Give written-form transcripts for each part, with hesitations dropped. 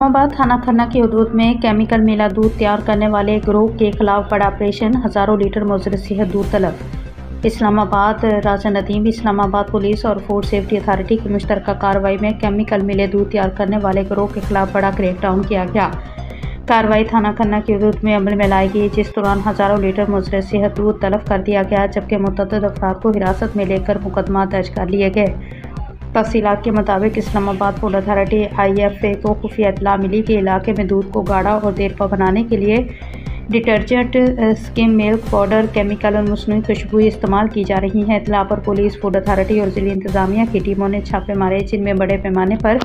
इस्लामाबाद थाना खन्ना की हदूद में केमिकल मिला दूध तैयार करने वाले गिरोह के खिलाफ बड़ा ऑपरेशन, हजारों लीटर मुज़र सेहत दूध तलब। इस्लामाबाद राजा नदीम इस्लामाबाद पुलिस और फूड सेफ्टी अथॉरिटी की मुश्तरका कार्रवाई में केमिकल मिले दूध तैयार करने वाले गिरोह के खिलाफ बड़ा क्रैकडाउन किया गया। कार्रवाई थाना खन्ना की हदूद में अमल में लाई गई, जिस दौरान हजारों लीटर मुज़र सेहत दूध तलब कर दिया गया, जबकि मुतअद्दिद अफराद को हिरासत में लेकर मुकदमा दर्ज कर लिए गए। तफसीलात के मुताबिक इस्लामाबाद फूड अथॉरिटी IFA को खुफिया इत्तला मिली कि इलाके में दूध को गाढ़ा और देरपा बनाने के लिए detergent, skim milk powder, chemical और मसनूई खुशबू इस्तेमाल की जा रही हैं। इत्तला पर पुलिस, फूड अथॉरिटी और ज़िली इंतजामिया की टीमों ने छापे मारे, जिनमें बड़े पैमाने पर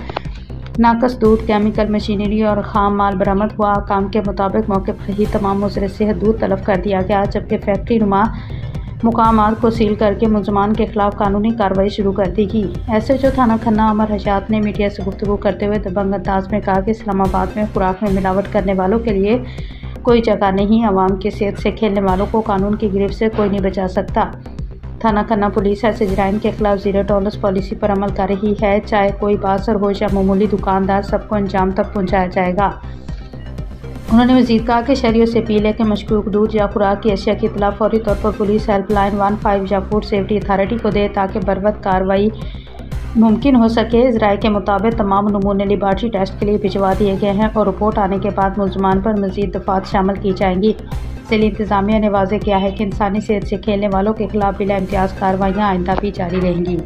नाकस दूध, केमिकल, मशीनरी और खाम माल बरामद हुआ। काम के मुताबिक मौके पर ही तमाम मुज़र सेहत दूध तलब कर दिया गया, जबकि फैक्ट्री नुमा मुकामात को सील करके मुलजमान के खिलाफ कानूनी कार्रवाई शुरू कर दी गई। SHO थाना खन्ना अमर हजात ने मीडिया से गुफ्तगू करते हुए दबंग अंदाज में कहा कि इस्लामाबाद में खुराक में मिलावट करने वालों के लिए कोई जगह नहीं। अवाम की सेहत से खेलने वालों को कानून की गिरफ्त से कोई नहीं बचा सकता। थाना खन्ना पुलिस ऐसे जराइम के खिलाफ ज़ीरो टॉलरेंस पॉलिसी पर अमल कर रही है। चाहे कोई बासर हो या मामूली दुकानदार, सबको अंजाम तक पहुँचाया जाएगा। उन्होंने मज़ीद कहा कि शहरियों से अपील है कि मशकूक दूध या खुराक की अशिया की इत्तला फौरी तौर पर पुलिस हेल्पलाइन 15 या फूड सेफ्टी अथॉरिटी को दे, ताकि बरवक्त कार्रवाई मुमकिन हो सके। ज़राए के मुताबिक तमाम नमूने लेबार्ट्री टेस्ट के लिए भिजवा दिए गए हैं और रिपोर्ट आने के बाद मुलजमान पर मज़ीद दफ़ात शामिल की जाएंगी। ज़िली इंतज़ामिया ने वाज़ेह किया है कि इंसानी सेहत से खेलने वालों के खिलाफ बिला इम्तियाज़ कार्रवाइयाँ आइंदा भी जारी रहेंगी।